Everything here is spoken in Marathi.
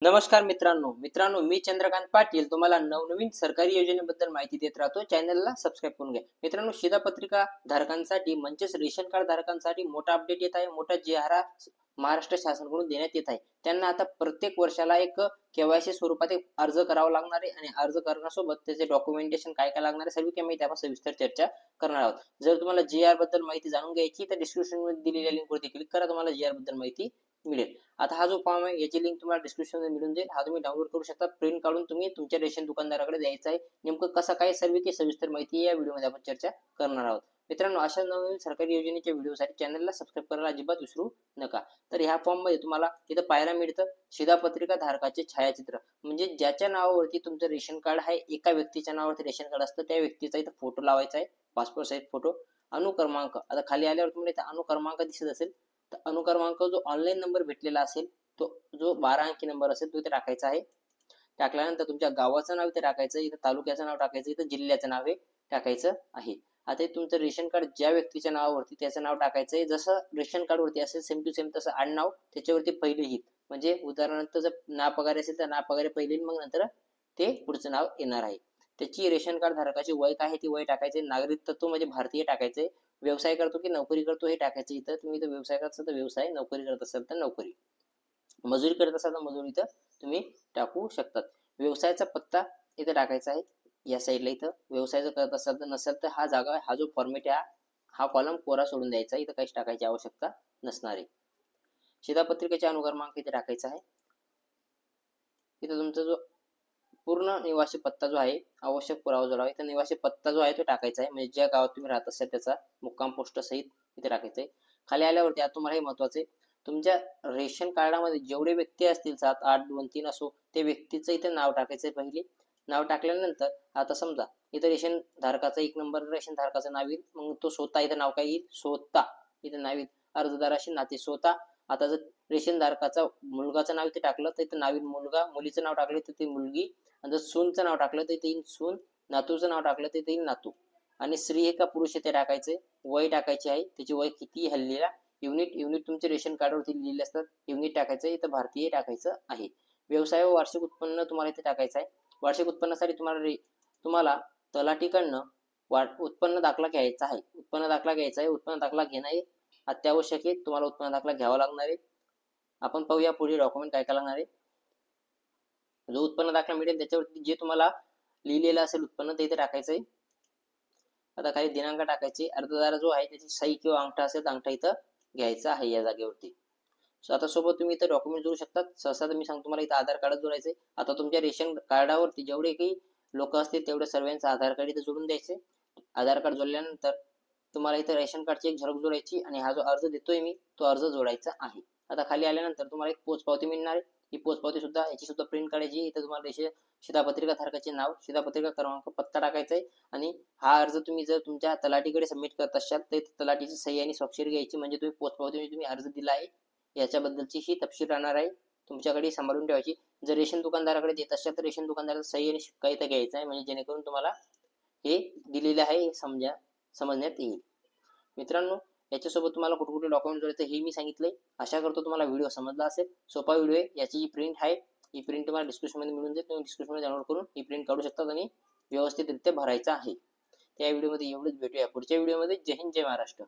नमस्कार मित्रांनो मी चंद्रकांत पाटील तुम्हाला नवनवीन सरकारी योजनेबद्दल माहिती देत राहतो. चॅनलला सबस्क्राईब करून घ्या. मित्रांनो, शिधापत्रिका धारकांसाठी म्हणजेच रेशन कार्ड धारकांसाठी मोठा अपडेट येत आहे. मोठा जिहारा महाराष्ट्र शासनाकडून देण्यात येत आहे. त्यांना आता प्रत्येक वर्षाला एक केवायसी स्वरूपात एक अर्ज करावा लागणार आहे आणि अर्ज करण्यासोबत त्याचे डॉक्युमेंटेशन काय काय लागणार आहे सर्व काही माहिती आपण सविस्तर चर्चा करणार आहोत. जर तुम्हाला जीआर बद्दल माहिती जाणून घ्यायची तर डिस्क्रिप्शन मध्ये दिलेल्या लिंकवरती क्लिक करा, तुम्हाला जीआर बद्दल माहिती मिळेल. आता हा जो फॉर्म आहे याची लिंक तुम्हाला डिस्क्रिप्शन मध्ये मिळून जाईल. हा तुम्ही डाउनलोड करू शकता. प्रिंट काढून तुम्ही तुमच्या रेशन दुकानदाराकडे द्यायचा आहे. नेमकं कसं काय सर्व काही सविस्तर माहिती या व्हिडिओमध्ये आपण चर्चा करणार आहोत. मित्रांनो, अशा नवीन सरकारी योजनेच्या व्हिडिओसाठी चॅनलला सबस्क्राईब करायला अजिबात विसरू नका. तर ह्या फॉर्म मध्ये तुम्हाला इथं पाहायला मिळतं शिधापत्रिका धारकाचे छायाचित्र, म्हणजे ज्याच्या नावावरती तुमचं रेशन कार्ड आहे, एका व्यक्तीच्या नावावरती रेशन कार्ड असतं त्या व्यक्तीचा इथं फोटो लावायचा आहे, पासपोर्ट साईज फोटो. अनुक्रमांक, आता खाली आल्यावर तुम्हाला इथं अनुक्रमांक दिसत असेल तर अनुक्रमांक जो ऑनलाईन नंबर भेटलेला असेल तो जो 12 अंकी नंबर असेल तो इथे टाकायचा आहे. टाकल्यानंतर तुमच्या गावाचं नाव इथे टाकायचं, इथं तालुक्याचं नाव टाकायचं, इथं जिल्ह्याचं नाव हे टाकायचं आहे. आता तुमचं रेशन कार्ड ज्या व्यक्तीच्या नावावरती त्याचं नाव टाकायचंय. जसं रेशन कार्ड वरती असेल सेम टू सेम तसं आडनाव त्याच्यावरती पहिले हित, म्हणजे उदाहरणार्थ जर ना पगारी असेल तर ना पगारी पहिले, मग नंतर ते पुढचं नाव येणार आहे. त्याची रेशन कार्ड धारकाची वय काय आहे ती वय टाकायचे. नागरिकत्व म्हणजे भारतीय टाकायचे. व्यवसाय करतो की नोकरी करतो हे टाकायचं. इथं तुम्ही इथं व्यवसाय करत असाल तर व्यवसाय, नोकरी करत असाल तर नोकरी, मजुरी करत असाल तर मजुरी इथं तुम्ही टाकू शकतात. व्यवसायाचा पत्ता इथं टाकायचा आहे. या साईडला इथं व्यवसाय करत असाल तर नसेल तर हा जागा, हा जो फॉर्मेट आहे हा कॉलम कोरा सोडून द्यायचा. इथं काहीच टाकायची आवश्यकता नसणार आहे. शिधापत्रिकेचे अनुक्रमांक इथे टाकायचा आहे. इथं तुमचा जो पूर्ण निवासी पत्ता जो आहे, आवश्यक पुरावा जो आहे, इथं निवासी पत्ता जो आहे तो टाकायचा आहे, म्हणजे ज्या गावात तुम्ही राहत असाल त्याचा मुक्काम पोस्ट सहित इथे टाकायचं आहे. खाली आल्यावरती आता तुम्हाला हे महत्वाचं आहे, तुमच्या रेशन कार्डामध्ये जेवढे व्यक्ती असतील 7, 8, 2, 3 असो, ते व्यक्तीचं इथे नाव टाकायचंय. पहिले नाव टाकल्यानंतर आता समजा इथं रेशन धारकाचा 1 नंबर रेशन धारकाचं नाव येईल, मग तो स्वतः इथं नाव काय येईल, स्वतः इथं नाव येईल. अर्जदाराशी नाते स्वतः. आता जर रेशन धारकाचा मुलगाचं नाव इथे टाकलं तर इथं नाव येईल मुलगा, मुलीचं नाव टाकलं तर ते मुलगी, आणि जर सूनचं नाव टाकलं तर इथे येईल सून, नातूचं नाव टाकलं तर इथे येईल नातू. आणि स्त्री आहे का पुरुष इथे टाकायचे. वय टाकायचे आहे, त्याची वय किती हल्लीला. युनिट तुमचे रेशन कार्डवरती लिहिलेले असतात, युनिट टाकायचं, इथं भारतीय टाकायचं आहे. व्यवसाय व वार्षिक उत्पन्न तुम्हाला इथे टाकायचं आहे. वार्षिक उत्पन्नासाठी तुम्हाला तलाठीकडनं उत्पन्न दाखला घ्यायचा आहे. उत्पन्न दाखला घ्यायचा आहे. उत्पन्न दाखला घेणं हे अत्यावश्यक आहे. तुम्हाला उत्पन्न दाखला घ्यावा लागणार आहे. आपण पाहूया पुढे डॉक्युमेंट काय काय लागणार आहे. जो उत्पन्न दाखला मिळेल त्याच्यावरती जे तुम्हाला लिहिलेलं असेल उत्पन्न ते इथे टाकायचंय. आता काही दिनांक टाकायचे. अर्जदार जो आहे त्याची सही किंवा अंगठा असेल तर अंगठा इथं घ्यायचा आहे या जागेवरती. आता सोबत तुम्ही इथं डॉक्युमेंट जोडू शकतात. सहसा मी सांगतो तुम्हाला इथं आधार कार्ड जोडायचंय. आता तुमच्या रेशन कार्डावरती जेवढे काही लोक असतील तेवढे सर्वांचं आधार कार्ड इथं जोडून द्यायचे. आधार कार्ड जोडल्यानंतर तुम्हाला इथं रेशन कार्डची एक झेरॉक्स जोडायची आणि हा जो अर्ज देतोय मी तो अर्ज जोडायचा आहे. आता खाली आल्यानंतर तुम्हाला एक पोचपावती मिळणार आहे. ही पोचपावती सुद्धा, याची सुद्धा प्रिंट काढायची. इथं तुम्हाला शिधापत्रिका धारकाचे नाव, शिधापत्रिका क्रमांक, पत्ता टाकायचा आहे. आणि हा अर्ज तुम्ही जर तुमच्या तलाठीकडे सबमिट करत असाल तर तलाठीची सही आणि स्वाक्षरी घ्यायची, म्हणजे तुम्ही पोचपावती तुम्ही अर्ज दिला आहे याच्याबद्दलची ही तपशील राहणार आहे, तुमच्याकडे सांभाळून ठेवायची. जर रेशन दुकानदाराकडे देत असाल तर रेशन दुकानदाराचा सही आणि शिक्का इथं घ्यायचा आहे, म्हणजे जेणेकरून तुम्हाला हे दिलेले आहे हे समजण्यात येईल. मित्रांनो, याच्यासोबत तुम्हाला कुठे कुठे डॉक्युमेंट जोडायचं हे मी सांगितलंय. आशा करतो तुम्हाला व्हिडिओ समजला असेल. सोपा व्हिडिओ आहे. याची जी प्रिंट आहे ही प्रिंट तुम्हाला डिस्क्रिप्शन मध्ये मिळून जाईल. तुम्ही डिस्क्रिप्शन मध्ये डाउनलोड करून ही प्रिंट काढू शकता आणि व्यवस्थितरित्या भरायचा आहे. त्या व्हिडिओमध्ये एवढंच. भेटूया पुढच्या व्हिडिओमध्ये. जय हिंद, जय महाराष्ट्र.